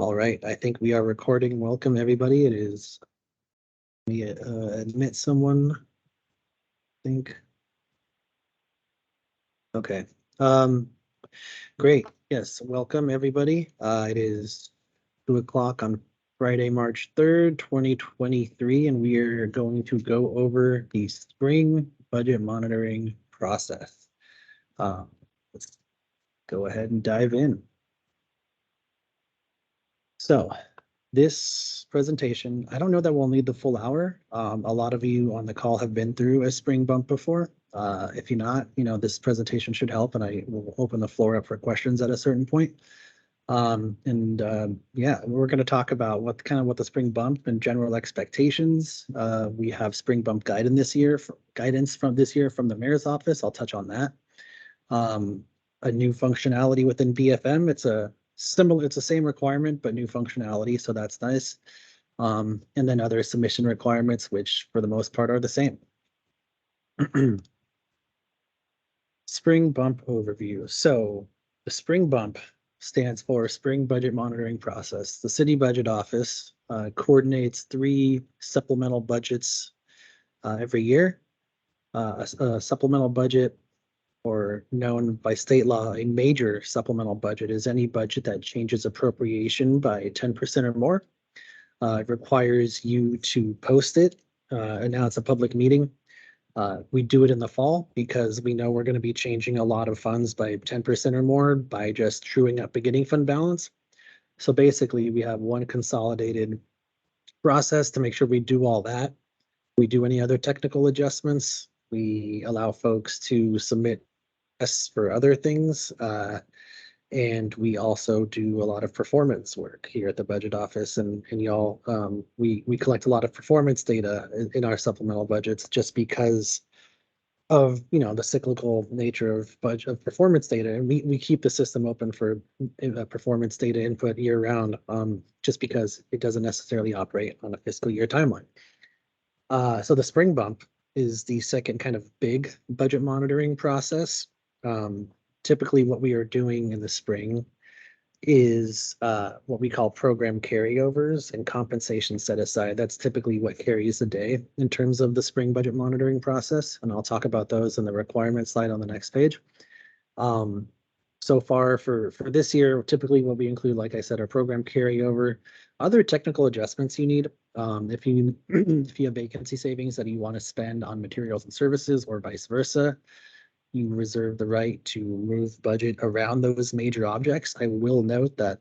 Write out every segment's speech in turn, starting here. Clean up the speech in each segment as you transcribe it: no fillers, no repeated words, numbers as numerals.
All right, I think we are recording. Welcome, everybody. It is, we admit someone, I think. Okay. Great. Yes, welcome, everybody. It is 2 o'clock on Friday, March 3rd, 2023, and we are going to go over the spring budget monitoring process. Let's go ahead and dive in. So this presentation, I don't know that we'll need the full hour. A lot of you on the call have been through a spring bump before. If you're not, this presentation should help, and I will open the floor up for questions at a certain point. Yeah, we're going to talk about what the spring bump and general expectations. We have spring bump guidance from this year from the mayor's office. I'll touch on that. A new functionality within BFM. It's the same requirement, but new functionality, so that's nice. And then other submission requirements, which for the most part are the same. Spring bump overview. So the spring bump stands for Spring Budget Monitoring Process. The City Budget Office coordinates 3 supplemental budgets every year. A supplemental budget, or known by state law, a major supplemental budget, is any budget that changes appropriation by 10% or more. It requires you to post it, announce a public meeting. We do it in the fall because we know we're going to be changing a lot of funds by 10% or more by just truing up beginning fund balance. So basically, we have one consolidated process to make sure we do all that. We do any other technical adjustments. We allow folks to submit for other things. And we also do a lot of performance work here at the budget office, and y'all, we collect a lot of performance data in our supplemental budgets just because of the cyclical nature of performance data, and we keep the system open for performance data input year round, just because it doesn't necessarily operate on a fiscal year timeline. So the spring bump is the second kind of big budget monitoring process. Typically what we are doing in the spring is what we call program carryovers and compensation set aside. That's typically what carries the day in terms of the spring budget monitoring process. And I'll talk about those in the requirement slide on the next page. So far for this year, typically what we include, like I said, our program carryover, other technical adjustments you need. If you have vacancy savings that you want to spend on materials and services or vice versa, you reserve the right to move budget around those major objects. I will note that,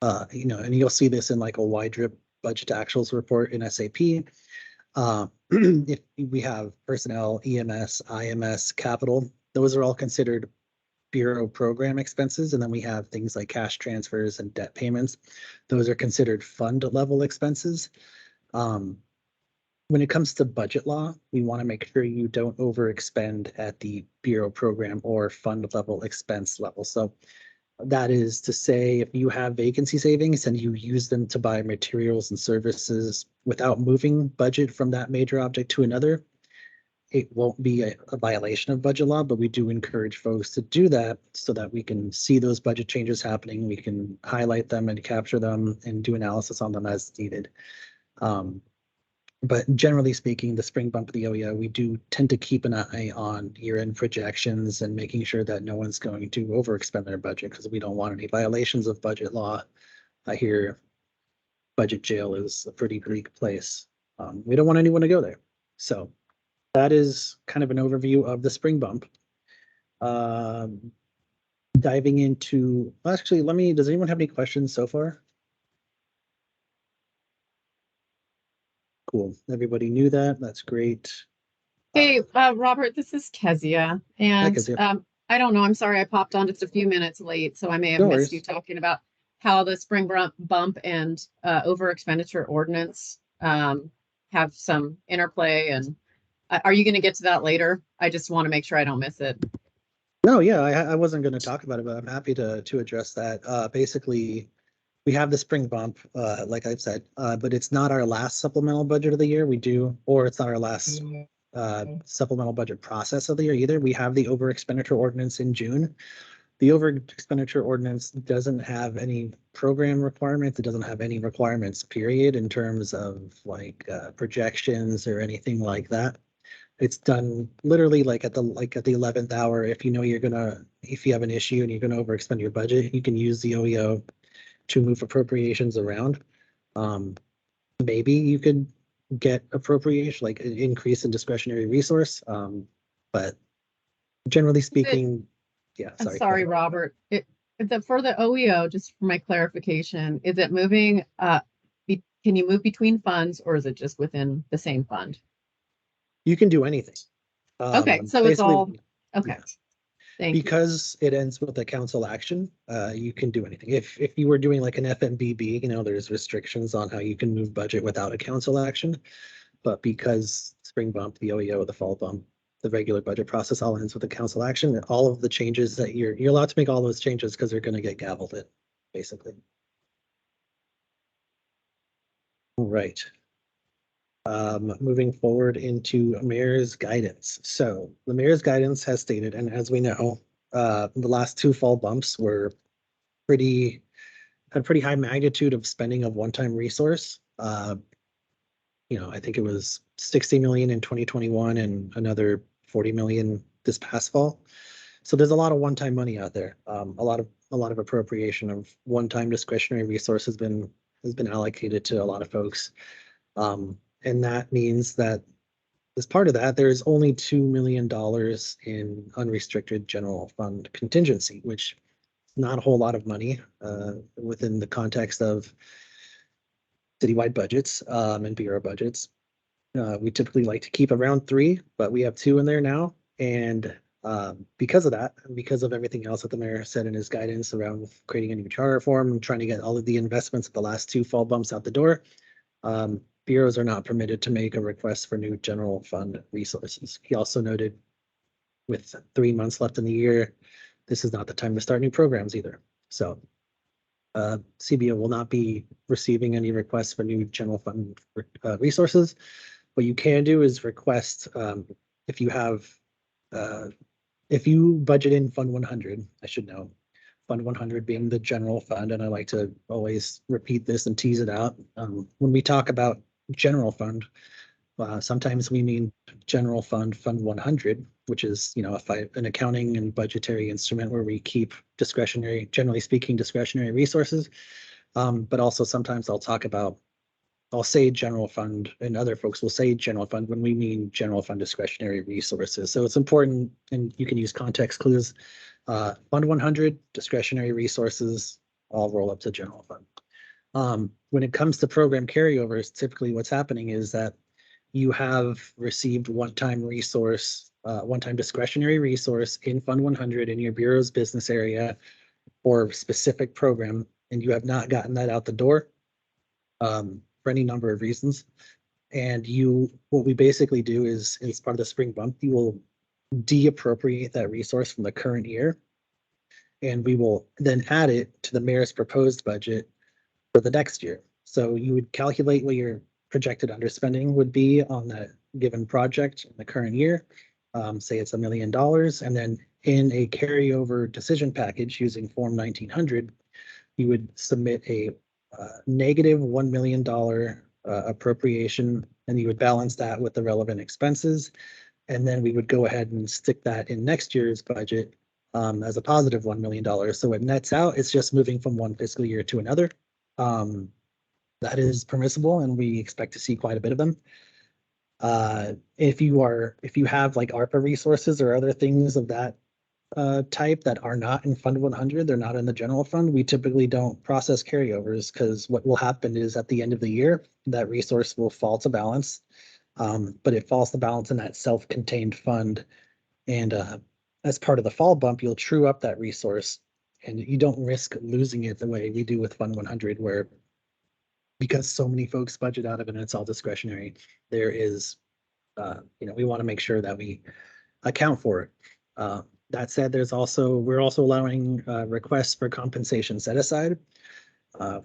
and you'll see this in like a Y-drip budget to actuals report in SAP. If we have personnel, EMS, IMS, capital, those are all considered bureau program expenses. And then we have things like cash transfers and debt payments. Those are considered fund level expenses. When it comes to budget law, we want to make sure you don't overexpend at the bureau program or fund level expense level. So that is to say, if you have vacancy savings and you use them to buy materials and services without moving budget from that major object to another, it won't be a violation of budget law, but we do encourage folks to do that so that we can see those budget changes happening. We can highlight them and capture them and do analysis on them as needed. But generally speaking, the spring bump of the OEO, we do tend to keep an eye on year-end projections and making sure that no one's going to overexpend their budget, because we don't want any violations of budget law. I hear budget jail is a pretty bleak place. We don't want anyone to go there. So that is kind of an overview of the spring bump. Diving into, actually, does anyone have any questions so far? Cool. Everybody knew that. That's great. Hey, Robert, this is Kezia. And I don't know, I'm sorry I popped on just a few minutes late, so I may have missed you talking about how the spring bump and over expenditure ordinance have some interplay. And are you going to get to that later? I just want to make sure I don't miss it. No, yeah, I wasn't going to talk about it, but I'm happy to address that. Basically, we have the spring bump, like I've said, but it's not our last supplemental budget of the year. It's not our last supplemental budget process of the year either. We have the over expenditure ordinance in June. The over expenditure ordinance doesn't have any program requirements. It doesn't have any requirements, period, in terms of like projections or anything like that. It's done literally like at the 11th hour. If you know if you have an issue and you're gonna overexpend your budget, you can use the OEO to move appropriations around. Maybe you could get appropriation, like an increase in discretionary resource. But generally speaking, yeah, I'm sorry. sorry, Robert. For the OEO, just for my clarification, is it moving, can you move between funds or is it just within the same fund? You can do anything. Okay, so it's all, okay. Yeah. Thank you. Because it ends with a council action, you can do anything. If you were doing like an FMBB, there's restrictions on how you can move budget without a council action. But because spring bump, the OEO, the fall bump, the regular budget process all ends with a council action, all of the changes that you're allowed to make all those changes because they're going to get gavelled in, basically. All right. Moving forward into mayor's guidance. So the mayor's guidance has stated, and as we know, the last two fall bumps had pretty high magnitude of spending of one-time resource. I think it was 60 million in 2021 and another 40 million this past fall. So there's a lot of one-time money out there. A lot of appropriation of one-time discretionary resource has been allocated to a lot of folks. And that means that as part of that, there's only $2 million in unrestricted general fund contingency, which is not a whole lot of money within the context of citywide budgets and bureau budgets. We typically like to keep around 3, but we have 2 in there now. And because of that, and because of everything else that the mayor said in his guidance around creating a new charter form and trying to get all of the investments of the last 2 fall bumps out the door, bureaus are not permitted to make a request for new general fund resources. He also noted with 3 months left in the year, this is not the time to start new programs either. So CBO will not be receiving any requests for new general fund resources. What you can do is request if you budget in Fund 100, I should know. Fund 100 being the general fund, and I like to always repeat this and tease it out. When we talk about general fund, sometimes we mean general fund 100, which is an accounting and budgetary instrument where we keep generally speaking, discretionary resources. But also sometimes I'll say general fund, and other folks will say general fund when we mean general fund discretionary resources. So it's important, and you can use context clues. Fund 100, discretionary resources, all roll up to general fund. When it comes to program carryovers, typically what's happening is that you have received one-time discretionary resource in Fund 100 in your bureau's business area or specific program, and you have not gotten that out the door for any number of reasons. And what we basically do is, as part of the spring bump, you will deappropriate that resource from the current year, and we will then add it to the mayor's proposed budget for the next year. So you would calculate what your projected underspending would be on that given project in the current year. Say it's $1 million, and then in a carryover decision package using Form 1900, you would submit a negative $1 million appropriation, and you would balance that with the relevant expenses. And then we would go ahead and stick that in next year's budget as a positive $1 million. So it nets out, it's just moving from one fiscal year to another. That is permissible, and we expect to see quite a bit of them. If you have like ARPA resources or other things of that type that are not in Fund 100, they're not in the general fund, we typically don't process carryovers, because what will happen is at the end of the year, that resource will fall to balance. But it falls to balance in that self-contained fund. And as part of the fall bump, you'll true up that resource, and you don't risk losing it the way we do with Fund 100, where because so many folks budget out of it and it's all discretionary, there is, we want to make sure that we account for it. That said, we're also allowing requests for compensation set aside.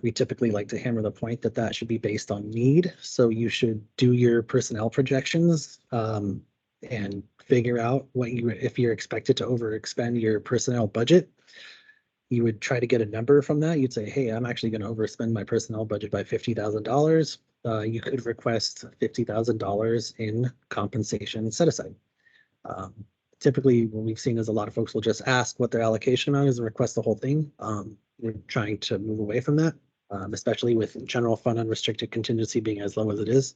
We typically like to hammer the point that should be based on need. So you should do your personnel projections and figure out if you're expected to overexpend your personnel budget. You would try to get a number from that. You'd say, hey, I'm actually going to overspend my personnel budget by $50,000. You could request $50,000 in compensation set aside. Typically, what we've seen is a lot of folks will just ask what their allocation amount is and request the whole thing. We're trying to move away from that, especially with general fund unrestricted contingency being as low as it is.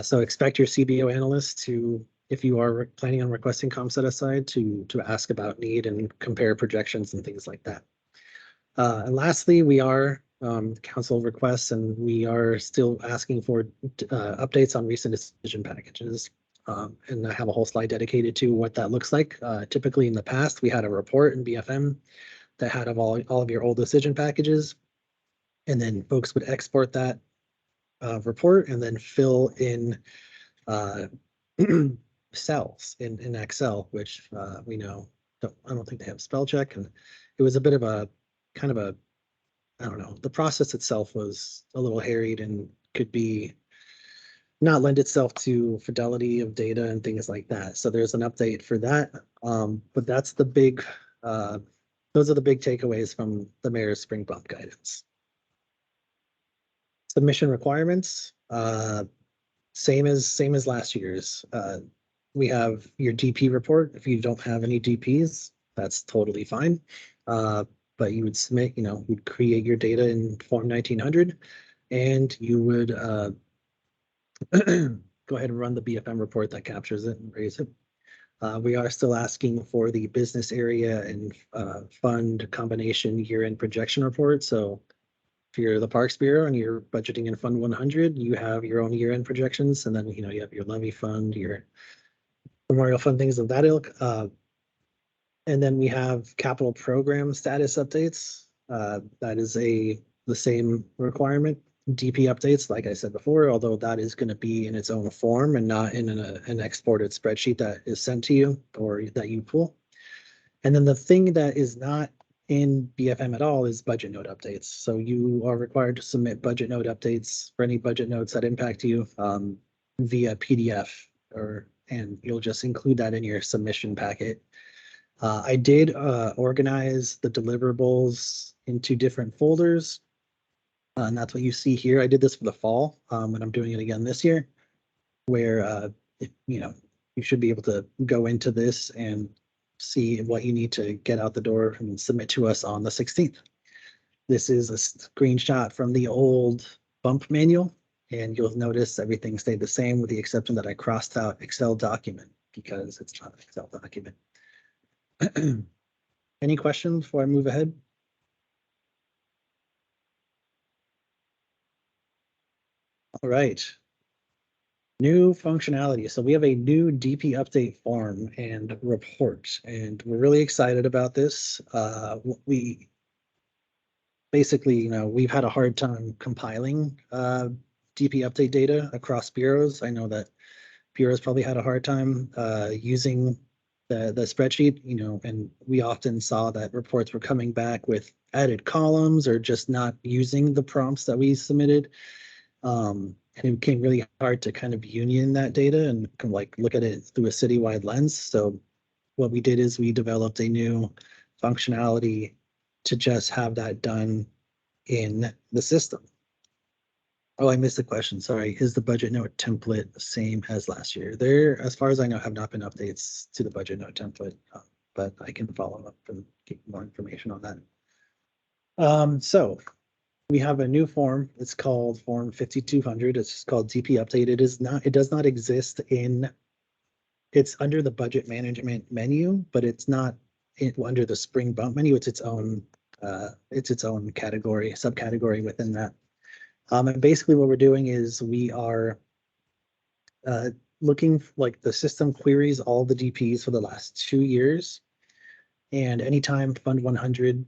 So expect your CBO analyst to, if you are planning on requesting comp set aside, to ask about need and compare projections and things like that. And lastly, we are council requests, and we are still asking for updates on recent decision packages. And I have a whole slide dedicated to what that looks like. Typically in the past, we had a report in BFM that had all of your old decision packages, and then folks would export that report and then fill in cells in Excel, which we know I don't think they have spell check, and it was a bit of a kind of a, I don't know, the process itself was a little harried and could be not lend itself to fidelity of data and things like that. So there's an update for that. But that's the big, those are the big takeaways from the mayor's spring bump guidance. Submission requirements, same as last year's. We have your DP report. If you don't have any DPs, that's totally fine. But you would submit, you'd create your data in Form 1900, and you would go ahead and run the BFM report that captures it and raise it. We are still asking for the business area and fund combination year-end projection report. So if you're the Parks Bureau and you're budgeting in Fund 100, you have your own year-end projections, and then you have your levy fund, your memorial fund, things of that ilk. And then we have capital program status updates. That is the same requirement. DP updates, like I said before, although that is going to be in its own form and not in an exported spreadsheet that is sent to you or that you pull. And then the thing that is not in BFM at all is budget note updates. So you are required to submit budget note updates for any budget notes that impact you via PDF, and you'll just include that in your submission packet. I did organize the deliverables into different folders. And that's what you see here. I did this for the fall, and I'm doing it again this year, where you should be able to go into this and see what you need to get out the door and submit to us on the 16th. This is a screenshot from the old bump manual, and you'll notice everything stayed the same with the exception that I crossed out Excel document because it's not an Excel document. Any questions before I move ahead? All right. New functionality. So we have a new DP update form and report, and we're really excited about this. We basically, we've had a hard time compiling DP update data across bureaus. I know that bureaus probably had a hard time using the spreadsheet, and we often saw that reports were coming back with added columns or just not using the prompts that we submitted. And it became really hard to kind of union that data and look at it through a citywide lens. So what we did is we developed a new functionality to just have that done in the system. Oh, I missed the question. Sorry. Is the budget note template the same as last year? There, as far as I know, have not been updates to the budget note template, but I can follow up and get more information on that. So we have a new form. It's called Form 5200. It's just called DP Update. It does not exist it's under the budget management menu, but it's not under the spring bump menu. It's its own category, subcategory within that. And basically what we're doing is we are looking like the system queries all the DPs for the last 2 years. And anytime Fund 100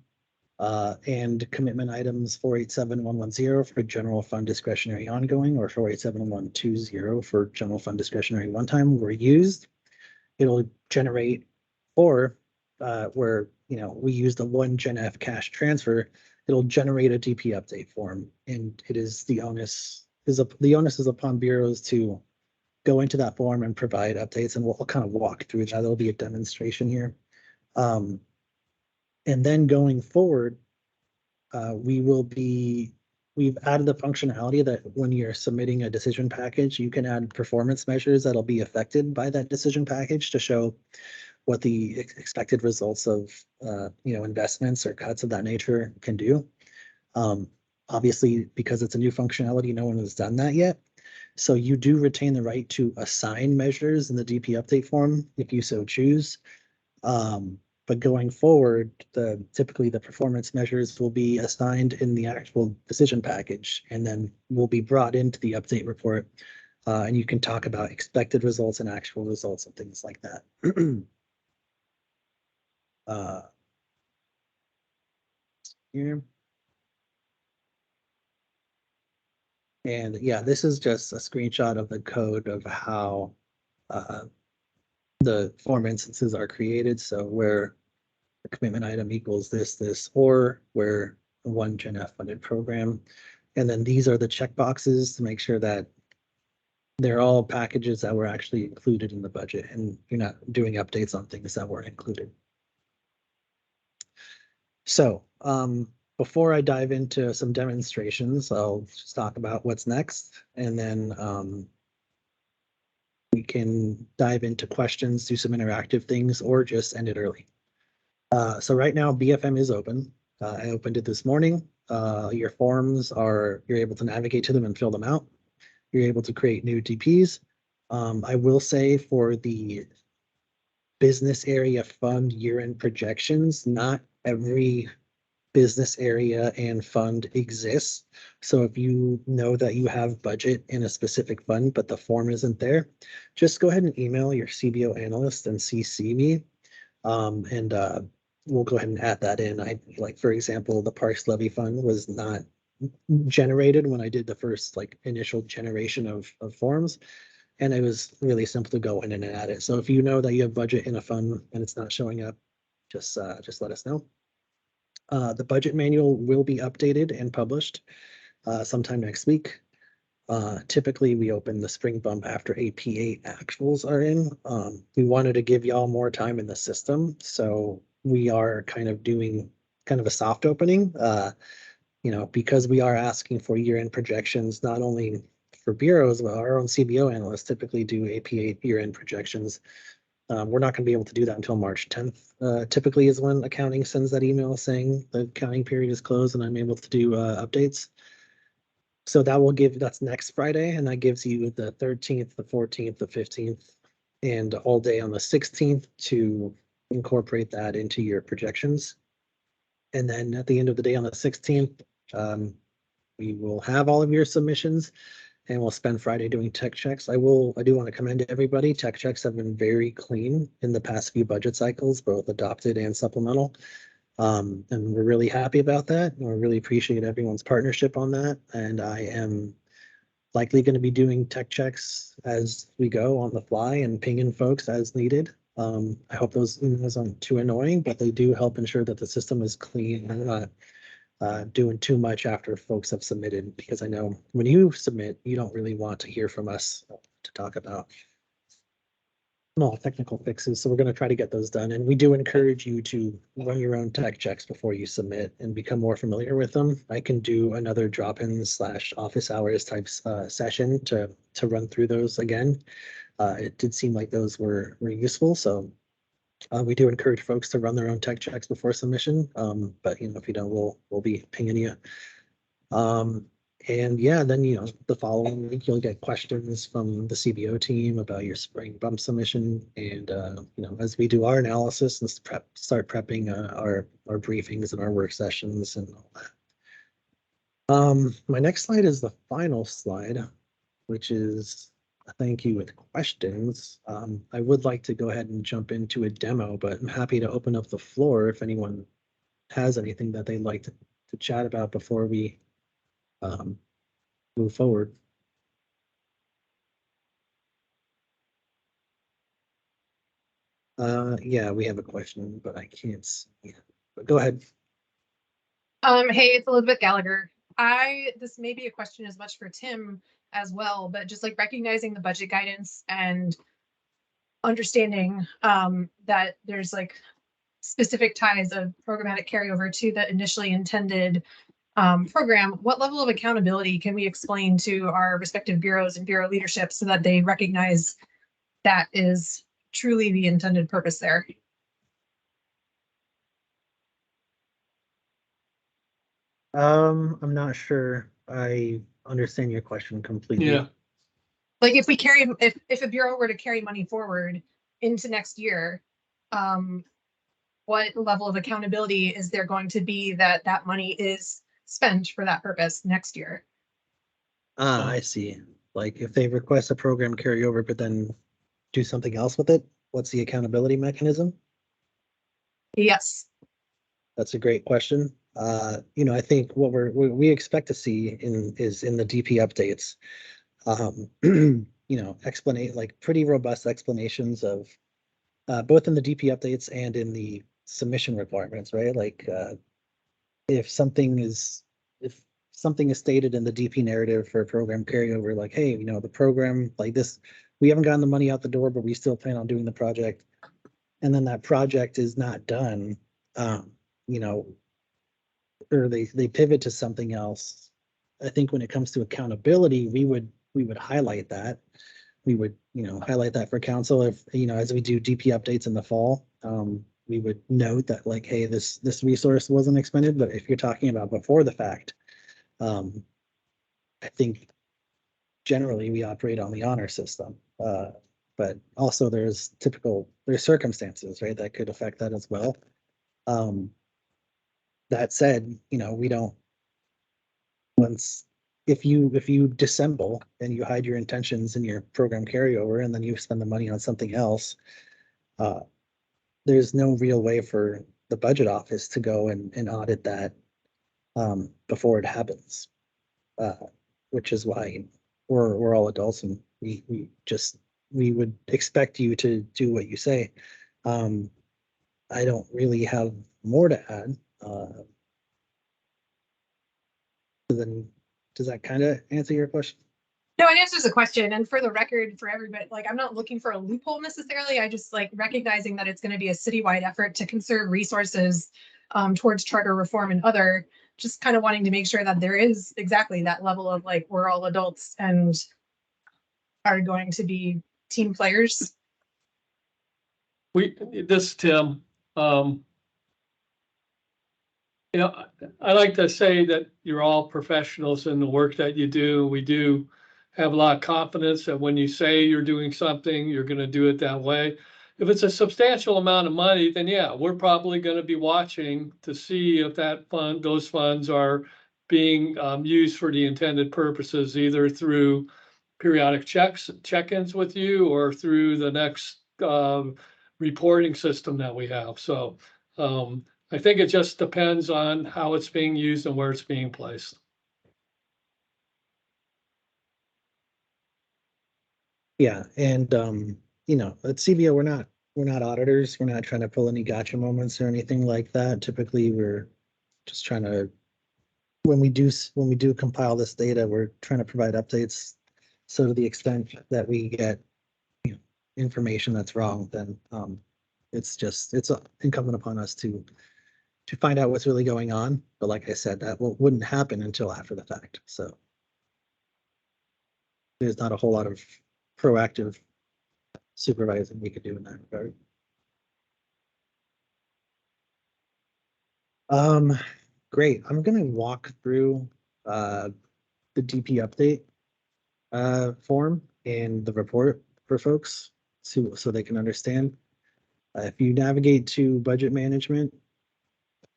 and commitment items 487110 for general fund discretionary ongoing or 487120 for general fund discretionary one time were used, it'll generate, or where we use the one Gen F cash transfer, it'll generate a DP update form, and it is the onus is upon bureaus to go into that form and provide updates, and we'll kind of walk through that. There'll be a demonstration here. And then going forward, we've added the functionality that when you're submitting a decision package, you can add performance measures that'll be affected by that decision package to show what the expected results of investments or cuts of that nature can do. Obviously, because it's a new functionality, no one has done that yet. So you do retain the right to assign measures in the DP update form if you so choose. But going forward, typically the performance measures will be assigned in the actual decision package and then will be brought into the update report. And you can talk about expected results and actual results and things like that. Here. And yeah, this is just a screenshot of the code of how the form instances are created. So where the commitment item equals this, or where one Gen F funded program. And then these are the checkboxes to make sure that they're all packages that were actually included in the budget and you're not doing updates on things that weren't included. So before I dive into some demonstrations, I'll just talk about what's next, and then we can dive into questions, do some interactive things, or just end it early. So right now, BFM is open. I opened it this morning. Your forms you're able to navigate to them and fill them out. You're able to create new DPs. I will say for the business area fund year-end projections, not every business area and fund exists. So if you know that you have budget in a specific fund, but the form isn't there, just go ahead and email your CBO analyst and CC me. And we'll go ahead and add that in. Like, for example, the Parks Levy Fund was not generated when I did the first initial generation of forms. And it was really simple to go in and add it. So if you know that you have budget in a fund and it's not showing up, just let us know. The budget manual will be updated and published sometime next week. Typically, we open the spring bump after AP8 actuals are in. We wanted to give y'all more time in the system, so we are kind of doing a soft opening. Because we are asking for year-end projections, not only for bureaus, but our own CBO analysts typically do AP8 year-end projections. We're not going to be able to do that until March 10th. Typically is when accounting sends that email saying the accounting period is closed and I'm able to do updates. So that's next Friday, and that gives you the 13th, the 14th, the 15th, and all day on the 16th to incorporate that into your projections. And then at the end of the day on the 16th, we will have all of your submissions, and we'll spend Friday doing tech checks. I do want to commend everybody. Tech checks have been very clean in the past few budget cycles, both adopted and supplemental. And we're really happy about that. We really appreciate everyone's partnership on that. And I am likely going to be doing tech checks as we go on the fly and pinging folks as needed. I hope those emails aren't too annoying, but they do help ensure that the system is clean and not doing too much after folks have submitted, because I know when you submit, you don't really want to hear from us to talk about small technical fixes. So we're going to try to get those done. And we do encourage you to run your own tech checks before you submit and become more familiar with them. I can do another drop-in / office hours type session to run through those again. It did seem like those were useful. So we do encourage folks to run their own tech checks before submission. But if you don't, we'll be pinging you. And yeah, then the following week you'll get questions from the CBO team about your spring bump submission, and as we do our analysis and start prepping our briefings and our work sessions and all that. My next slide is the final slide, which is a thank you with questions. I would like to go ahead and jump into a demo, but I'm happy to open up the floor if anyone has anything that they'd like to chat about before we move forward. Yeah, we have a question, but I can't see it. But go ahead. Hey, it's Elizabeth Gallagher. This may be a question as much for Tim. as well, but just like recognizing the budget guidance and understanding that there's like specific ties of programmatic carryover to the initially intended program. What level of accountability can we explain to our respective bureaus and bureau leadership so that they recognize that is truly the intended purpose there? I'm not sure I understand your question completely. Yeah. Like if we carry, if a bureau were to carry money forward into next year, what level of accountability is there going to be that that money is spent for that purpose next year? Ah, I see. Like if they request a program carryover, but then do something else with it, what's the accountability mechanism? Yes. That's a great question. I think what we expect to see is in the DP updates, explanate like pretty robust explanations of both in the DP updates and in the submission requirements, right? Like if something is stated in the DP narrative for a program carryover, like, hey, the program like this, we haven't gotten the money out the door, but we still plan on doing the project. And then that project is not done, or they pivot to something else. I think when it comes to accountability, we would highlight that. We would, highlight that for council if, as we do DP updates in the fall, we would note that like, hey, this resource wasn't expended, but if you're talking about before the fact, I think generally we operate on the honor system. But also there's circumstances, right, that could affect that as well. That said, we don't, if you dissemble and you hide your intentions in your program carryover and then you spend the money on something else, there's no real way for the budget office to go and audit that before it happens, which is why we're all adults and we would expect you to do what you say. I don't really have more to add. Then does that kind of answer your question? No, it answers the question. And for the record, for everybody, like I'm not looking for a loophole necessarily. I just like recognizing that it's going to be a citywide effort to conserve resources towards charter reform and other, just kind of wanting to make sure that there is exactly that level of like, we're all adults and are going to be team players. This Tim, I like to say that you're all professionals in the work that you do. We do have a lot of confidence that when you say you're doing something, you're going to do it that way. If it's a substantial amount of money, then yeah, we're probably going to be watching to see if those funds are being used for the intended purposes, either through periodic check-ins with you or through the next reporting system that we have. So I think it just depends on how it's being used and where it's being placed. Yeah, and at CBO we're not auditors. We're not trying to pull any gotcha moments or anything like that. Typically, we're just trying to when we do compile this data, we're trying to provide updates. So to the extent that we get information that's wrong, then it's incumbent upon us to find out what's really going on. But like I said, that wouldn't happen until after the fact. So there's not a whole lot of proactive supervising we could do in that regard. Great. I'm gonna walk through the DP update form and the report for folks so they can understand. If you navigate to budget management,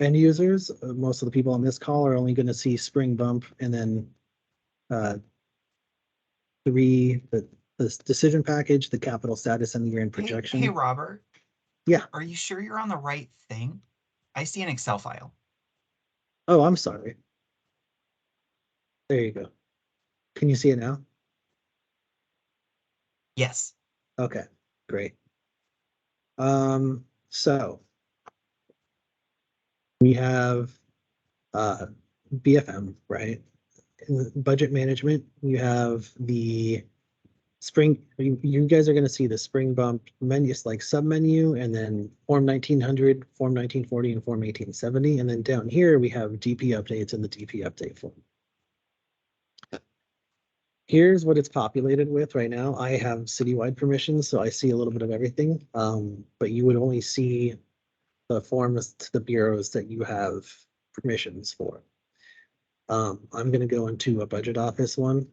end users, most of the people on this call are only going to see spring bump and then the decision package, the capital status, and the year-end projection. Hey, Robert. Yeah. Are you sure you're on the right thing? I see an Excel file. Oh, I'm sorry. There you go. Can you see it now? Yes. Okay, great. So we have BFM, right? in the budget management, you have the spring, you guys are gonna see the spring bump menus like sub menu, and then Form 1900, Form 1940, and Form 1870. And then down here, we have DP updates in the DP update form. Here's what it's populated with right now. I have citywide permissions, so I see a little bit of everything. But you would only see the forms to the bureaus that you have permissions for. I'm gonna go into a budget office one.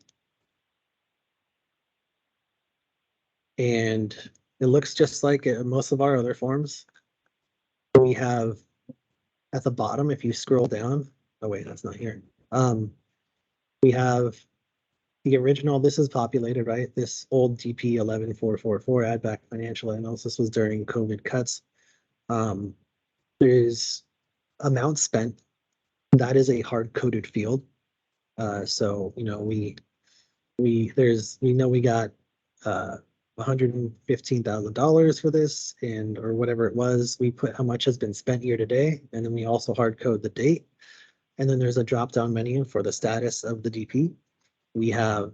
And it looks just like most of our other forms. We have at the bottom, if you scroll down, oh wait, that's not here. We have the original, this is populated, right? This old DP 11444 add back financial analysis was during COVID cuts. There's amount spent. That is a hard coded field. So, you know, we know we got $115,000 for this, and or whatever it was. We put how much has been spent year to date, and then we also hard code the date. And then there's a drop down menu for the status of the DP. We have,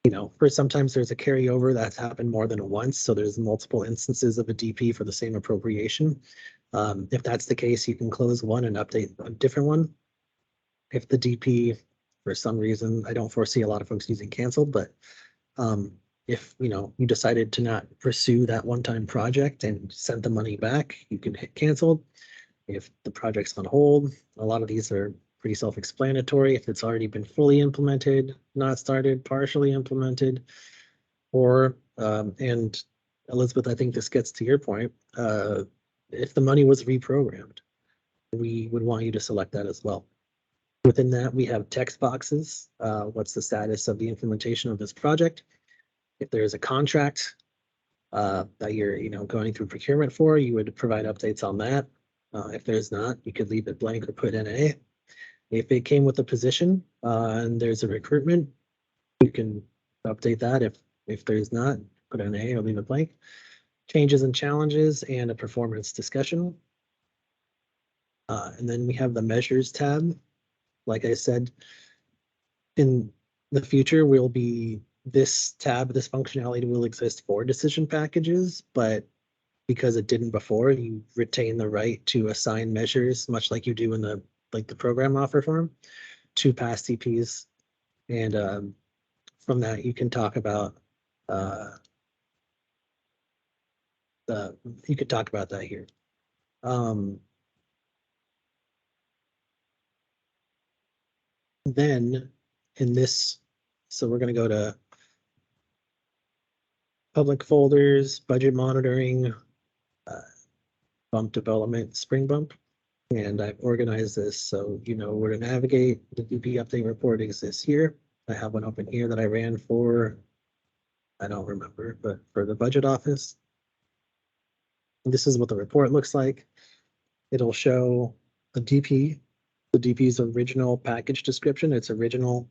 you know, for sometimes there's a carryover that's happened more than once, so there's multiple instances of a DP for the same appropriation. If that's the case, you can close one and update a different one. If the DP, for some reason, I don't foresee a lot of folks using canceled, but if you know you decided to not pursue that one-time project and send the money back, you can hit canceled. If the project's on hold, a lot of these are pretty self-explanatory. If it's already been fully implemented, not started, partially implemented, or and Elizabeth, I think this gets to your point. If the money was reprogrammed, we would want you to select that as well. Within that, we have text boxes. What's the status of the implementation of this project? If there's a contract that you're, you know, going through procurement for, you would provide updates on that. If there's not, you could leave it blank or put NA. If it came with a position and there's a recruitment, you can update that. If there's not, put NA or leave it blank. Changes and challenges and a performance discussion. And then we have the measures tab. Like I said, in the future, this tab, this functionality will exist for decision packages, but because it didn't before, you retain the right to assign measures, much like you do in the program offer form, to past CPs. And from that, you can talk about that here. Then in this, so we're going to go to public folders, budget monitoring, bump development, spring bump. And I've organized this so you know where to navigate. The DP update report exists here. I have one open here that I ran for, I don't remember, but for the budget office. This is what the report looks like. It'll show the DP's original package description, its original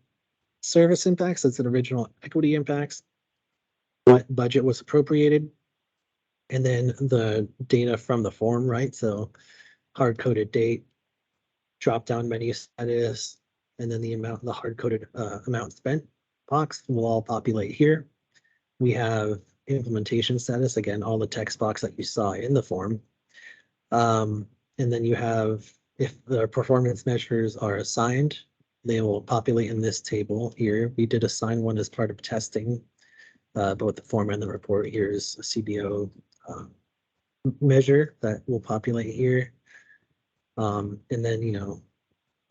service impacts, its original equity impacts, what budget was appropriated, and then the data from the form, right? So hard-coded date, drop-down menu status, and then the amount, the hard-coded amount spent box will all populate here. We have implementation status, again, all the text box that you saw in the form. And then you have, if the performance measures are assigned, they will populate in this table here. We did assign one as part of testing, both the form and the report. Here's a CBO measure that will populate here. And then, you know,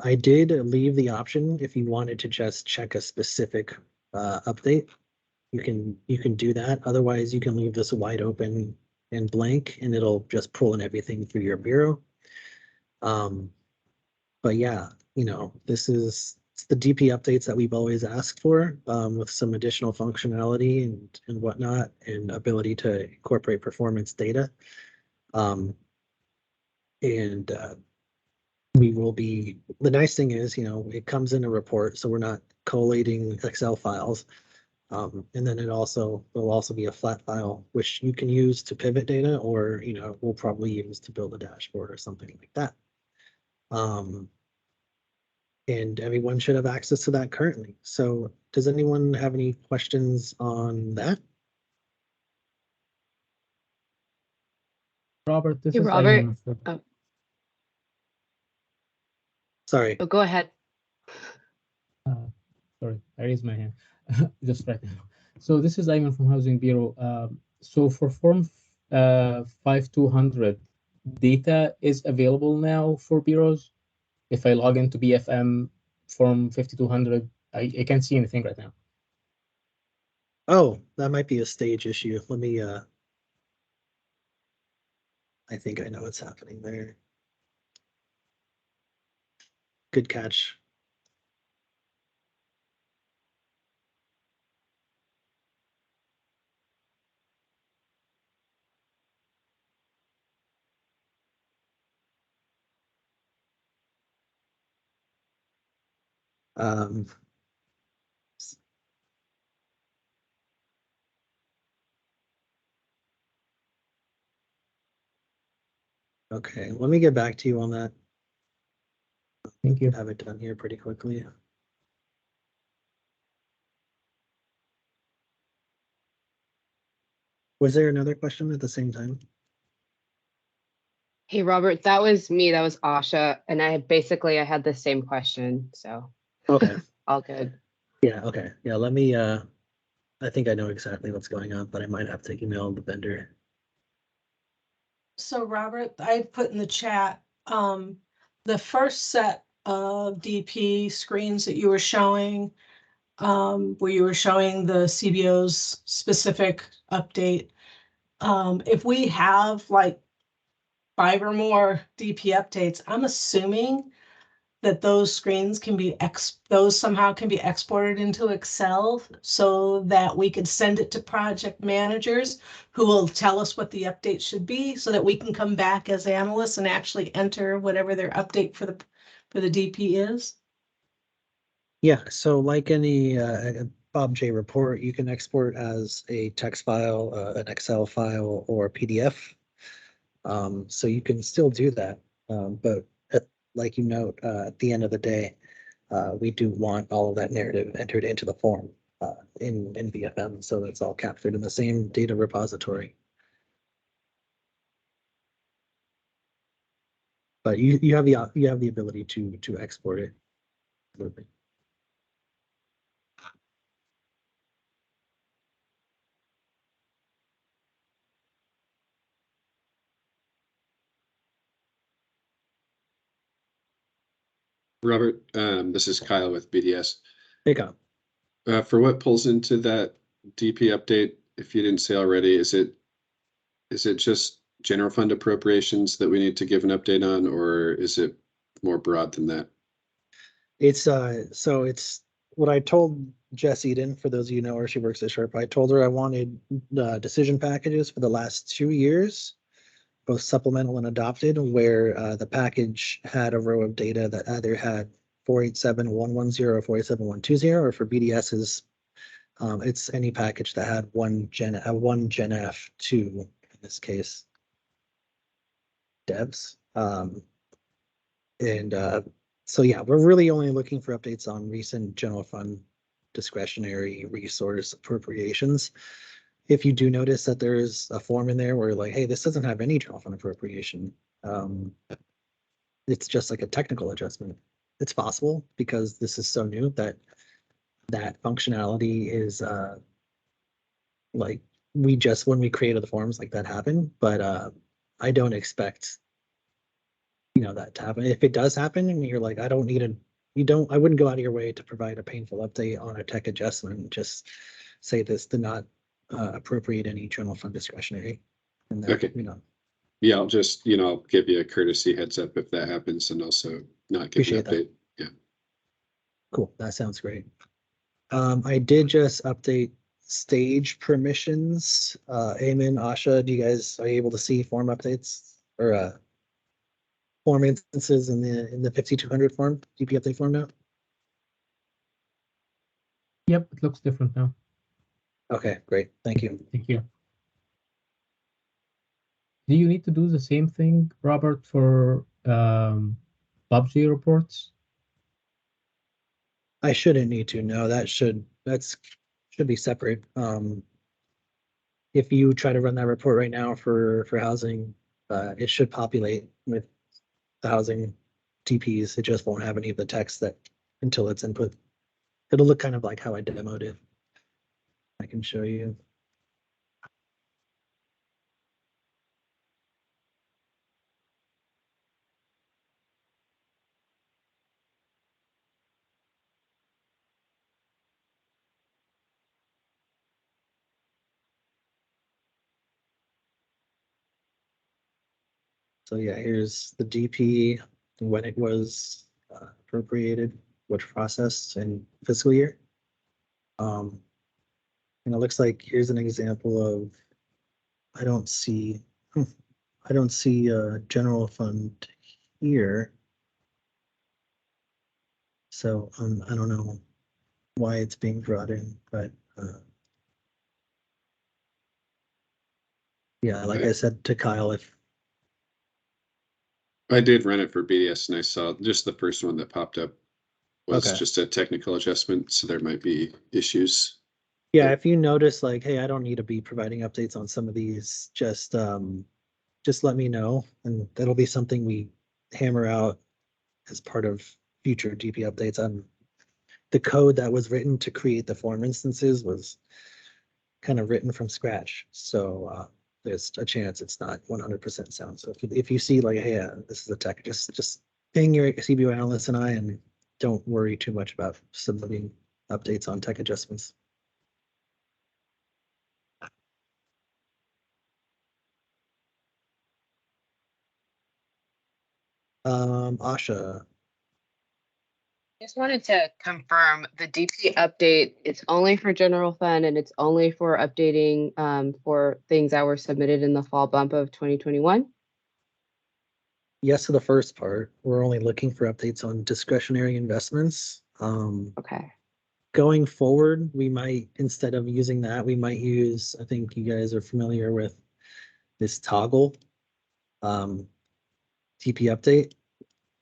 I did leave the option if you wanted to just check a specific update. You can do that. Otherwise, you can leave this wide open and blank, and it'll just pull in everything through your bureau. But yeah, you know, this is the DP updates that we've always asked for, with some additional functionality and whatnot, and ability to incorporate performance data. We will be, the nice thing is, you know, it comes in a report, so we're not collating Excel files. And then will also be a flat file, which you can use to pivot data, or, you know, we'll probably use to build a dashboard or something like that. And everyone should have access to that currently. So does anyone have any questions on that? Robert, this Hey, is Robert. Ayman. Oh, Sorry. oh, go ahead. Sorry, I raised my hand just right now. So this is Ayman from Housing Bureau. So for Form 5200, data is available now for bureaus. If I log into BFM Form 5200, I can't see anything right now. Oh, that might be a stage issue. Let me, I think I know what's happening there. Good catch. Um, okay, let me get back to you on that. Thank you. Have it done here pretty quickly. Was there another question at the same time? Hey, Robert, that was me. That was Asha. And I had the same question. So Okay. all good. Yeah, okay. Yeah, let me, I think I know exactly what's going on, but I might have to email the vendor. So Robert, I put in the chat, the first set of DP screens that you were showing, where you were showing the CBO's specific update. If we have like 5 or more DP updates, I'm assuming that those screens can be those somehow can be exported into Excel so that we could send it to project managers who will tell us what the update should be so that we can come back as analysts and actually enter whatever their update for the DP is. Yeah, so like any Bob J report, you can export as a text file, an Excel file, or PDF. So you can still do that, but like you note, at the end of the day, we do want all of that narrative entered into the form in BFM, so it's all captured in the same data repository. But you have the ability to export it. Absolutely. Robert, this is Kyle with BDS. Hey, Kyle. For what pulls into that DP update, if you didn't say already, is it just general fund appropriations that we need to give an update on, or is it more broad than that? It's so it's what I told Jess Eden, for those of you who know her, she works at Sharp. I told her I wanted decision packages for the last 2 years, both supplemental and adopted, where the package had a row of data that either had 487.110 or 487.120, or for BDS's, it's any package that had one Gen F, 2 in this case, devs. And so yeah, we're really only looking for updates on recent general fund discretionary resource appropriations. If you do notice that there's a form in there where like, hey, this doesn't have any general fund appropriation, it's just like a technical adjustment. It's possible because this is so new that that functionality is like when we created the forms, like that happened, but I don't expect that to happen. If it does happen and you're like, I wouldn't go out of your way to provide a painful update on a tech adjustment. Just say this to not appropriate any general fund discretionary. And then, Okay. Yeah, I'll just, I'll give you a courtesy heads up if that happens, and also not give an update. Yeah. Cool. That sounds great. I did just update stage permissions. Eamon, Asha, are you able to see form updates or form instances in the 5200 form, DP update form now? Yep, it looks different now. Okay, great. Thank you. Thank you. Do you need to do the same thing, Robert, for PUBG reports? I shouldn't need to. No, should be separate. If you try to run that report right now for housing, it should populate with the housing TPs. It just won't have any of the text that until it's input. It'll look kind of like how I demoed it. I can show you. So yeah, here's the DP when it was appropriated, which processed in fiscal year. And it looks like here's an example of, I don't see a general fund here. So I don't know why it's being brought in, but yeah, like I said to Kyle, if I did run it for BDS and I saw just the first one that popped up was Okay. just a technical adjustment, so there might be issues. Yeah, if you notice like, hey, I don't need to be providing updates on some of these, just let me know, and that'll be something we hammer out as part of future DP updates. The code that was written to create the form instances was kind of written from scratch, so there's a chance it's not 100% sound. So if you see like, hey, this is a tech, just ping your CBO analyst and I, and don't worry too much about submitting updates on tech adjustments. Asha. Just wanted to confirm the DP update, it's only for general fund and it's only for updating for things that were submitted in the fall bump of 2021? Yes to the first part. We're only looking for updates on discretionary investments. Okay. Going forward, we might, instead of using that, we might use, I think you guys are familiar with this toggle TP update.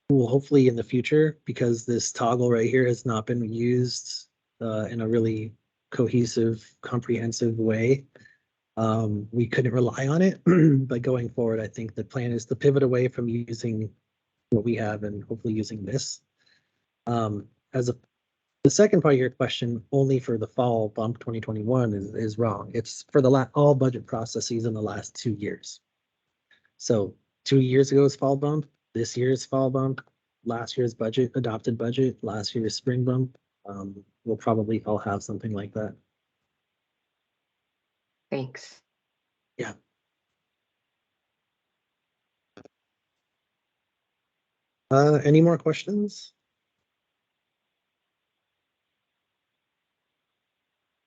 Will hopefully in the future, because this toggle right here has not been used in a really cohesive, comprehensive way. We couldn't rely on it, but going forward, I think the plan is to pivot away from using what we have and hopefully using this. The second part of your question, only for the fall bump 2021 is wrong. It's for all budget processes in the last 2 years. So 2 years ago's fall bump, this year's fall bump, last year's adopted budget, last year's spring bump. We'll probably all have something like that. Thanks. Yeah. Any more questions?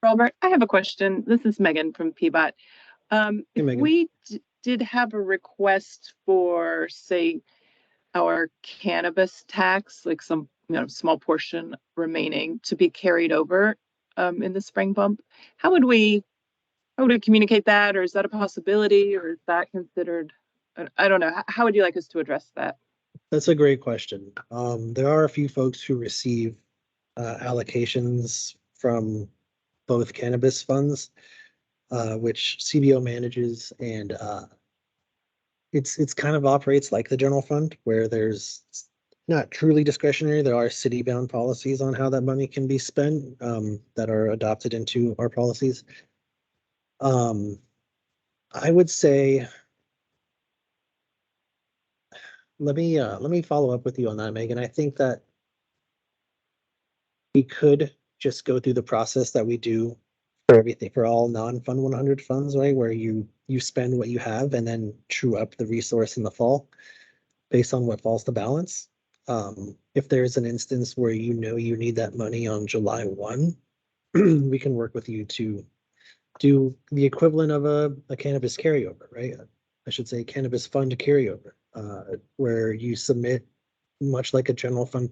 Robert, I have a question. This is Megan from PBOT. If Megan. we did have a request for, say, our cannabis tax, like some small portion remaining to be carried over in the spring bump, how would we communicate that, or is that a possibility, or is that considered? I don't know. How would you like us to address that? That's a great question. There are a few folks who receive allocations from both cannabis funds, which CBO manages, and it's kind of operates like the general fund, where there's not truly discretionary. There are city-bound policies on how that money can be spent that are adopted into our policies. I would say, let me follow up with you on that, Megan. I think that we could just go through the process that we do for everything, for all non-fund 100 funds, right? Where you spend what you have and then true up the resource in the fall based on what falls to balance. If there's an instance where you need that money on July 1, we can work with you to do the equivalent of a cannabis carryover, right? I should say cannabis fund carryover, where you submit, much like a general fund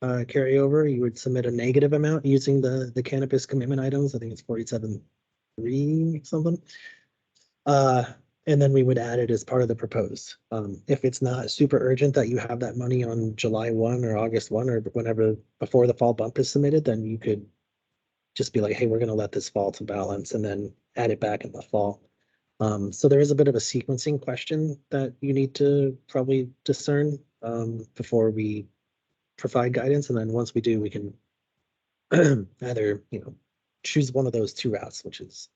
carryover, you would submit a negative amount using the cannabis commitment items. I think it's 47.3 something. And then we would add it as part of the proposed. If it's not super urgent that you have that money on July 1 or August 1 or whenever before the fall bump is submitted, then you could just be like, hey, we're going to let this fall to balance and then add it back in the fall. So there is a bit of a sequencing question that you need to probably discern before we provide guidance. And then once we do, we can either, choose one of those two routes, which is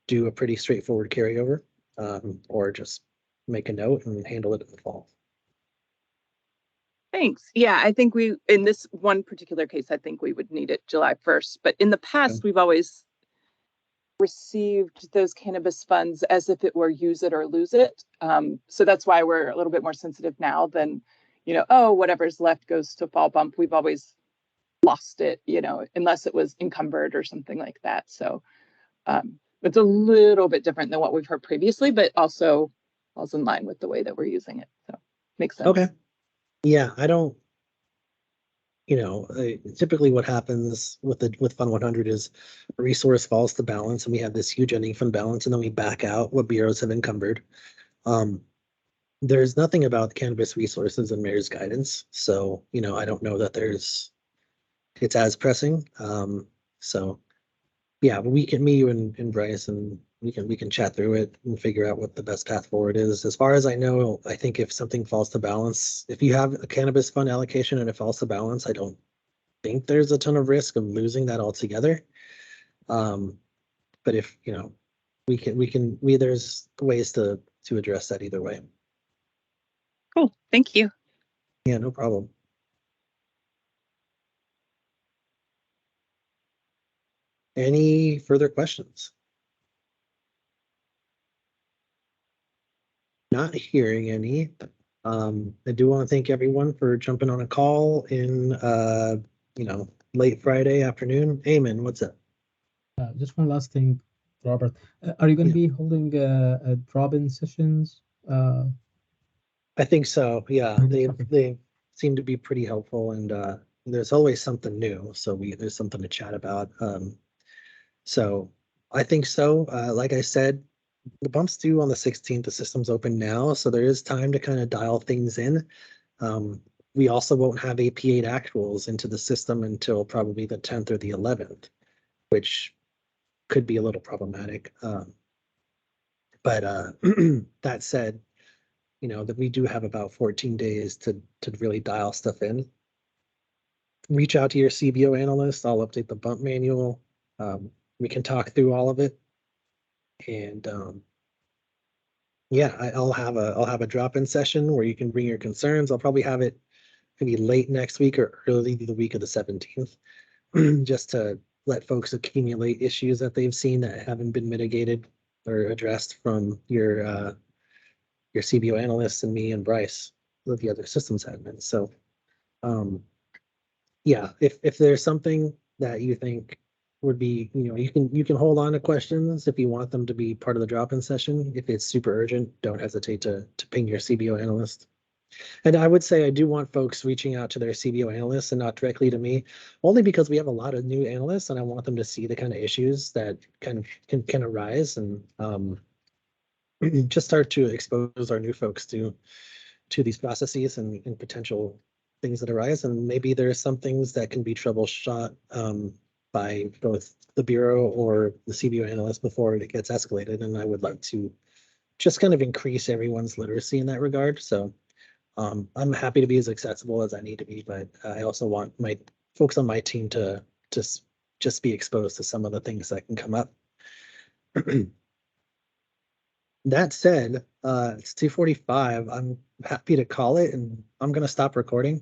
do a pretty straightforward carryover or just make a note and handle it in the fall. Thanks. Yeah, I think in this one particular case, I think we would need it July 1st. But in the past, we've always received those cannabis funds as if it were use it or lose it. So that's why we're a little bit more sensitive now than, whatever's left goes to fall bump. We've always lost it, unless it was encumbered or something like that. So it's a little bit different than what we've heard previously, but also falls in line with the way that we're using it. So makes sense. Okay. Yeah, I don't, typically what happens with Fund 100 is a resource falls to balance and we have this huge ending fund balance and then we back out what bureaus have encumbered. There's nothing about cannabis resources in mayor's guidance. So, I don't know that it's as pressing. So yeah, but me, you and Bryce, and we can chat through it and figure out what the best path forward is. As far as I know, I think if something falls to balance, if you have a cannabis fund allocation and it falls to balance, I don't think there's a ton of risk of losing that altogether. But if there's ways to address that either way. Cool. Thank you. Yeah, no problem. Any further questions? Not hearing any. I do want to thank everyone for jumping on a call in, late Friday afternoon. Eamon, what's up? Just one last thing, Robert. Are you going to be holding drop-in sessions? I think so. Yeah, they seem to be pretty helpful, and there's always something new. So there's something to chat about. So I think so. Like I said, the bump's due on the 16th. The system's open now, so there is time to kind of dial things in. We also won't have AP8 actuals into the system until probably the 10th or the 11th, which could be a little problematic. But that said, that we do have about 14 days to really dial stuff in. Reach out to your CBO analyst. I'll update the bump manual. We can talk through all of it. And yeah, I'll have a drop-in session where you can bring your concerns. I'll probably have it maybe late next week or early the week of the 17th, just to let folks accumulate issues that they've seen that haven't been mitigated or addressed from your CBO analysts and me and Bryce, the other systems admins. So yeah, if there's something that you think would be, you can hold on to questions if you want them to be part of the drop-in session. If it's super urgent, don't hesitate to ping your CBO analyst. And I would say I do want folks reaching out to their CBO analysts and not directly to me, only because we have a lot of new analysts and I want them to see the kind of issues that can arise and just start to expose our new folks to these processes and potential things that arise. And maybe there's some things that can be troubleshot by both the Bureau or the CBO analyst before it gets escalated. And I would like to just kind of increase everyone's literacy in that regard. So I'm happy to be as accessible as I need to be, but I also want my folks on my team to just be exposed to some of the things that can come up. That said, it's 2:45. I'm happy to call it, and I'm going to stop recording.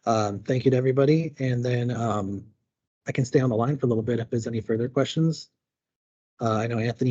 Thank you to everybody, and then I can stay on the line for a little bit if there's any further questions. I know Anthony